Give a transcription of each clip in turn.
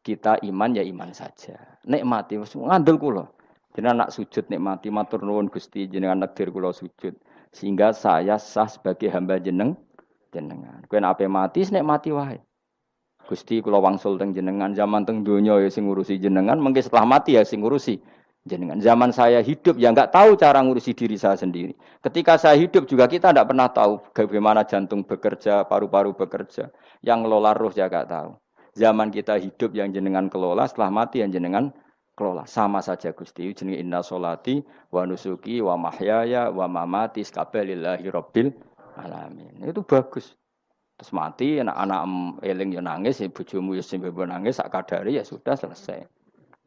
Kita iman ya iman saja. Nikmati ngandel kula. Jenengan nak sujud nikmati matur nuwun Gusti jenengan takdir kula sujud sehingga saya sah sebagai hamba jenengan. Kowe nek ape mati nikmati wae. Gusti kula wangsul teng jenengan zaman teng donya ya sing ngurusi jenengan, mengke setelah mati ya sing ngurusi jenengan. Zaman saya hidup ya enggak tahu cara ngurusi diri saya sendiri. Ketika saya hidup juga kita tidak pernah tahu bagaimana jantung bekerja, paru-paru bekerja. Yang ngelola roh ya enggak tahu. Zaman kita hidup yang jenengan kelola, setelah mati yang jenengan kelola. Sama saja Gusti. Jenenge inna sholati wa nusuki wa mahyaya wa mamati lillahi rabbil alamin. Itu bagus. Terus mati anak-anak eling yo nangis, bojomu yo sembe nangis sak kadare ya sudah selesai.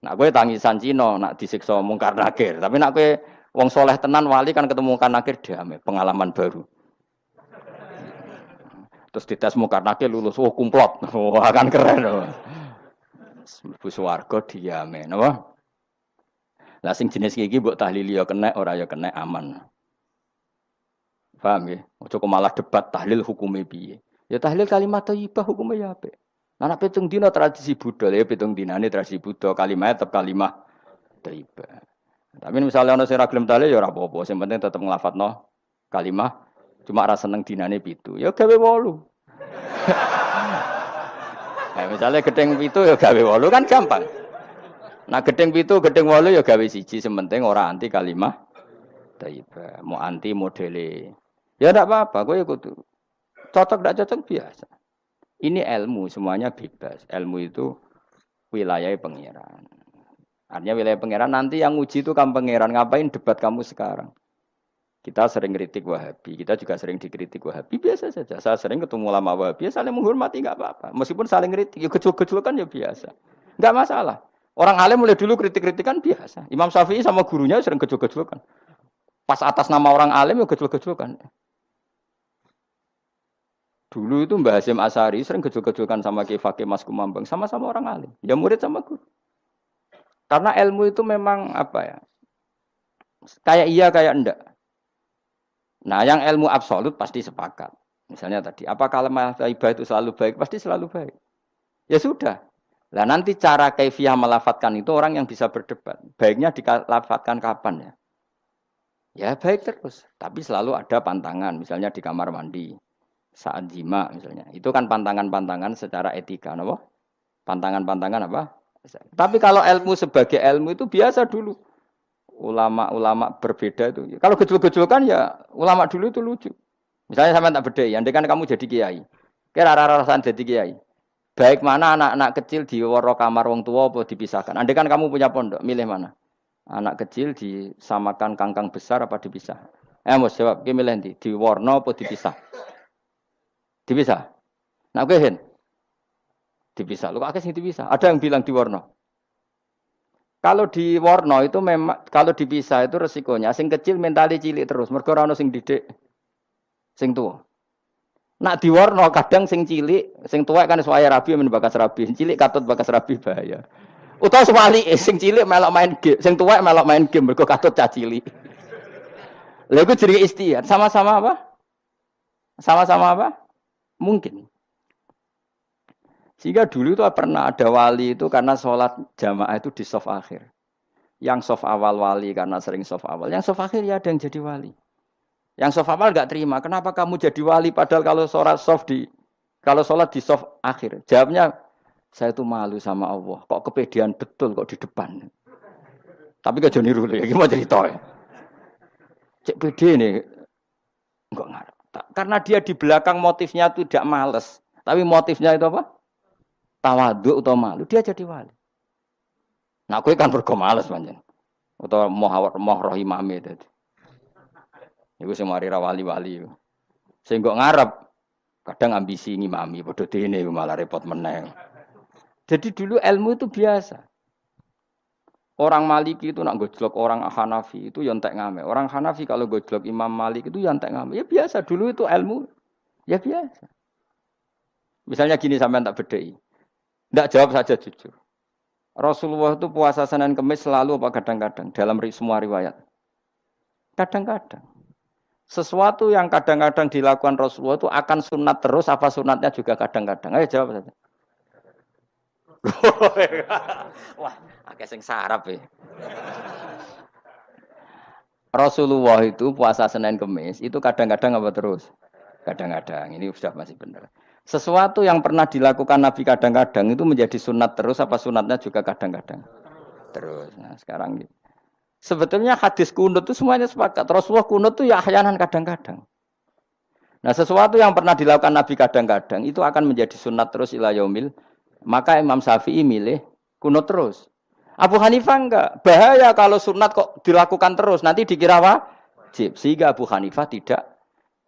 Nak kowe tangisan Cina nak disiksa mungkar nakir, tapi nak kowe wong soleh tenan wali kan ketemu mungkar nakir damai, pengalaman baru. Terus dites mungkar nakir lulus, oh kumplot. Wah kan keren loh. Mlebu swarga diame, napa? Lah sing jenis iki mbok tahlili yo kena, ora yo kena aman. Paham nggih? Ojo malah debat tahlil hukume piye. Ya tahlil kalimat thayyibah hukumnya ya apik. Anak pitung dina tradisi Buddha, ya pitung dinane tradisi Buddha, kalimat tetap kalimat thayyibah. Tapi misalnya ana sing ra gelem tahlil ya ora apa-apa, sing penting tetep nglafadzno kalimat cuma ra seneng dinane 7. Ya gawe 8. Misalnya gedeng 7 ya gawe 8 kan gampang. Nah gedeng 7, gedeng 8 ya gawe 1, sing penting ora anti kalimat thayyibah, mau anti modele. Ya ndak apa-apa, kowe kudu cocok tidak cocok biasa. Ini ilmu semuanya bebas. Ilmu itu wilayah pangeran. Artinya wilayah pangeran nanti yang uji itu kamu pangeran. Ngapain debat kamu sekarang? Kita sering kritik Wahabi. Kita juga sering dikritik Wahabi. Biasa saja. Saya sering ketemu ulama Wahabi. Saling menghormati nggak apa-apa. Meskipun saling kritik. Ya gejol-gejolkan ya biasa. Nggak masalah. Orang alim mulai dulu kritik-kritikan biasa. Imam Syafi'i sama gurunya sering gejol-gejolkan. Pas atas nama orang alim ya gejol-gejolkan. Dulu itu Mbah Hasyim Asy'ari sering gejol-gejolkan sama Ki Fakih Mas Kumambang, sama-sama orang alim. Ya murid sama guru. Karena ilmu itu memang apa ya? Kayak iya kayak enggak. Nah, yang ilmu absolut pasti sepakat. Misalnya tadi, apa kalimat thayyibah itu selalu baik? Pasti selalu baik. Ya sudah. Lah nanti cara kaifiyah melafatkan itu orang yang bisa berdebat. Baiknya dilafatkan kapan ya? Ya baik terus, tapi selalu ada pantangan, misalnya di kamar mandi. Saat jima misalnya, itu kan pantangan-pantangan secara etika, apa? Pantangan-pantangan apa? Tapi kalau ilmu sebagai ilmu itu biasa dulu. Ulama-ulama berbeda itu. Kalau gejol-gejolkan ya ulama dulu itu lucu. Misalnya sama tak bedai, andai kan kamu jadi kiai, kira rara-rasan jadi kiai. Baik mana anak-anak kecil di waro kamar wong tua apa dipisahkan. Andai kan kamu punya pondok, milih mana? Anak kecil disamakan kangkang besar apa dipisah? Mas jawab, ki milih ndi? Di warna apa dipisah? Dipisah. Nah, oke hen. Dipisah. Lu akeh sing dipisah. Ada yang bilang di warna. Kalau di warna itu memang kalau dipisah itu resikonya sing kecil mentali cilik terus. Mergo ora ono sing didik sing tuwa. Nak di warna kadang sing cilik, sing tuwek kan suwaya rabi men bakas rabi. Cilik katut bakas rabi bahaya. Utawa sebalike sing cilik melok main game, sing tuwek melok main game mergo katut cah cilik. Lha iku jenenge istihad. Sama-sama apa? Sama-sama apa? Mungkin. Sehingga dulu itu pernah ada wali itu karena sholat jamaah itu di sof akhir. Yang sof awal wali karena sering sof awal. Yang sof akhir ya ada yang jadi wali. Yang sof awal nggak terima. Kenapa kamu jadi wali padahal kalau sholat di sof akhir? Jawabnya, saya itu malu sama Allah. Kok kepedean betul kok di depan. Tapi gak jadi niru ya. Gimana cerita ya? Cek pede nih. Enggak ngarep. Karena dia di belakang motifnya itu tidak males. Tapi motifnya itu apa? Tawaduk atau malu. Dia jadi wali. Nah, aku kan mergo males panjen. Atau moh rohimame tadi. Iku sing mari ra wali-wali. Sing kok ngarep kadang ambisi ngimami padha dene malah repot meneh. Jadi dulu ilmu itu biasa. Orang Maliki itu nak gojlok orang Hanafi itu yang entek ngame. Orang Hanafi kalau gojlok Imam Malik itu yang entek ngame. Ya biasa, dulu itu ilmu. Ya biasa. Misalnya gini sampean tak bedhei. Ndak jawab saja jujur. Rasulullah itu puasa Senin Kamis selalu apa kadang-kadang dalam semua riwayat. Kadang-kadang. Sesuatu yang kadang-kadang dilakukan Rasulullah itu akan sunat terus apa sunatnya juga kadang-kadang. Ayo jawab saja. Wah, akeh sing sarap ya. Rasulullah itu puasa Senin Kemis itu kadang-kadang apa terus? Kadang-kadang. Ini sudah masih benar. Sesuatu yang pernah dilakukan Nabi kadang-kadang itu menjadi sunat terus apa sunatnya juga kadang-kadang? Terus. Nah, sekarang gitu. Sebetulnya hadis kunut itu semuanya sepakat. Rasulullah kunut itu ya ahyanan kadang-kadang. Nah, sesuatu yang pernah dilakukan Nabi kadang-kadang itu akan menjadi sunat terus ila yaumil. Maka Imam Syafi'i milih kunut terus. Abu Hanifah enggak. Bahaya kalau sunat kok dilakukan terus. Nanti dikira wajib. Sehingga Abu Hanifah tidak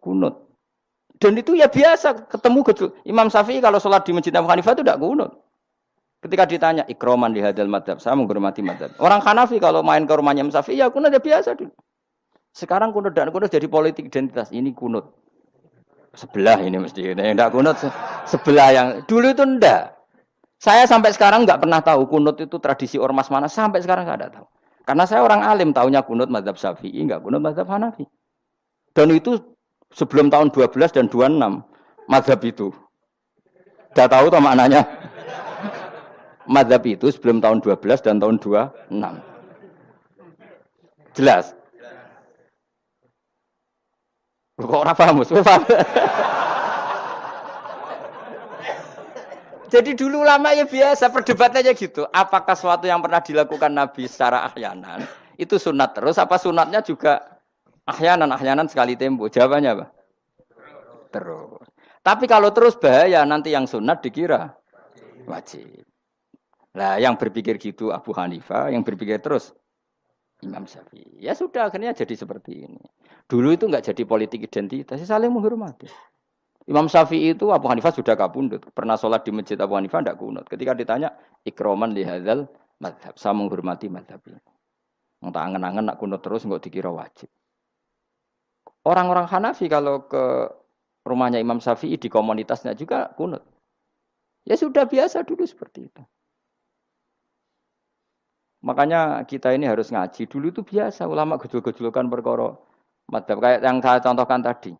kunut. Dan itu ya biasa ketemu gitu. Imam Syafi'i kalau sholat di masjid Abu Hanifah itu tidak kunut. Ketika ditanya ikroman di hadal madhab, saya menghormati madhab. Orang Hanafi kalau main ke rumahnya Imam Syafi'i ya kunut ya biasa dulu. Sekarang kunut dan kunut jadi politik identitas. Ini kunut. Sebelah ini mesti. Tidak kunut sebelah yang dulu itu enggak. Saya sampai sekarang nggak pernah tahu kunut itu tradisi ormas mana. Sampai sekarang nggak ada tahu. Karena saya orang alim, tahunya kunut mazhab Syafi'i, nggak kunut mazhab Hanafi. Dan itu sebelum tahun 12 dan 26 mazhab itu. Sudah tahu toh maknanya? Mazhab itu sebelum tahun 12 dan tahun 26. Jelas? Kok orang paham? Paham? Jadi dulu lama ya biasa perdebatannya gitu. Apakah sesuatu yang pernah dilakukan Nabi secara ahyanan itu sunat terus? Apa sunatnya juga ahyanan sekali tempo? Jawabannya apa? Terus. Tapi kalau terus bahaya nanti yang sunat dikira wajib. Nah yang berpikir gitu Abu Hanifah, yang berpikir terus Imam Syafi'i. Ya sudah akhirnya jadi seperti ini. Dulu itu nggak jadi politik identitas, saling menghormati. Imam Syafi'i itu Abu Hanifah sudah kabundut. Pernah sholat di masjid Abu Hanifah tidak kunut. Ketika ditanya, ikroman lihadzal madhab. Saya menghormati madhab ini. Entah angen-angen nak kunut terus nggak dikira wajib. Orang-orang Hanafi kalau ke rumahnya Imam Syafi'i di komunitasnya juga kunut. Ya sudah biasa dulu seperti itu. Makanya kita ini harus ngaji. Dulu itu biasa ulama gejol-gejolkan perkara madhab. Kayak yang saya contohkan tadi.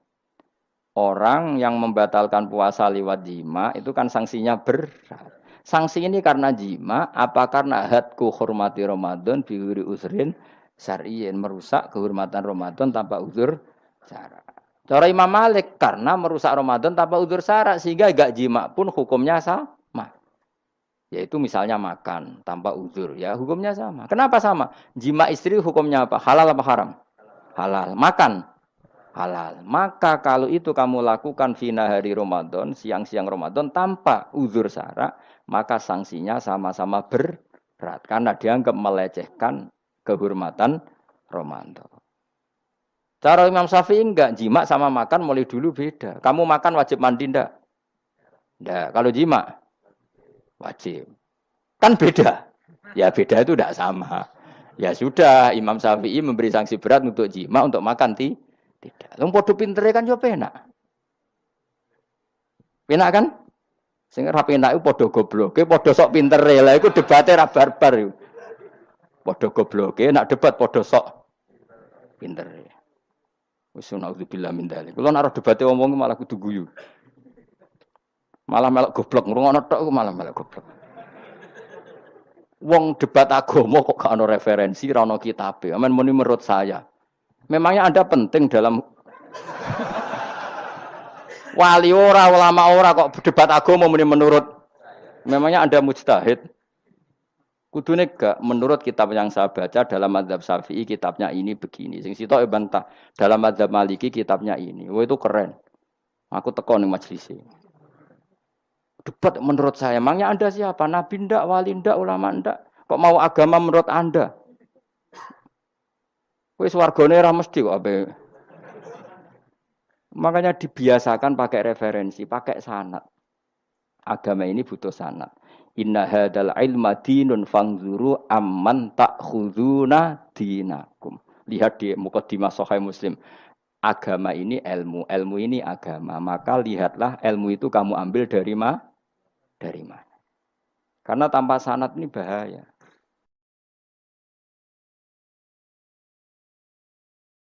Orang yang membatalkan puasa lewat jima itu kan sanksinya berat. Sanksi ini karena jima, apa karena hadku hormati Ramadan biwiri usrin syar'iyyin, merusak kehormatan Ramadan tanpa uzur syara. Cara Imam Malik karena merusak Ramadan tanpa uzur syara sehingga gak jima pun hukumnya sama. Yaitu misalnya makan tanpa uzur ya hukumnya sama. Kenapa sama? Jima istri hukumnya apa? Halal apa haram? Halal. Makan halal. Maka kalau itu kamu lakukan fina hari Ramadan, siang-siang Ramadan tanpa uzur syara, maka sanksinya sama-sama berat karena dianggap melecehkan kehormatan Ramadan. Cara Imam Syafi'i enggak, jima sama makan mulai dulu beda. Kamu makan wajib mandi enggak? Enggak. Kalau jima wajib. Kan beda. Ya beda itu enggak sama. Ya sudah, Imam Syafi'i memberi sanksi berat untuk jima, untuk makan tidak. Wong padha pintere kan yo penak. Penak kan? Sing ora penak iku padha gobloke, padha sok pintere. Lah iku debate ra barbar iku. Padha gobloke, nak debat padha sok pintere. Wis naudzubillah min dzalik. Kulo nek debate wong malah kudu guyu. Malah melok goblok, ngrungokno tok malah melok goblok. Wong debat agama kok gak ono referensi, ra ono kitabe. Amen muni menurut saya. Memangnya Anda penting dalam wali ora, ulama ora kok debat agama menurut. Memangnya Anda mujtahid? Kudune gak menurut kitab yang saya baca dalam mazhab Syafi'i kitabnya ini begini. Sing sitok bantah dalam mazhab Maliki kitabnya ini. Wah itu keren. Aku teko ning majelis. Debat menurut saya. Memangnya Anda siapa? Nabi ndak, wali ndak, ulama ndak? Kok mau agama menurut Anda? Wis wargane ora mesti kok ape. Makanya dibiasakan pakai referensi, pakai sanad. Agama ini butuh sanad. Inna hadzal ilma dinun fanzuru amman ta'khuduna dinakum. Lihat di Muqaddimah Sahih Muslim. Agama ini ilmu, ilmu ini agama. Maka lihatlah ilmu itu kamu ambil dari mana? Dari mana? Karena tanpa sanad ini bahaya.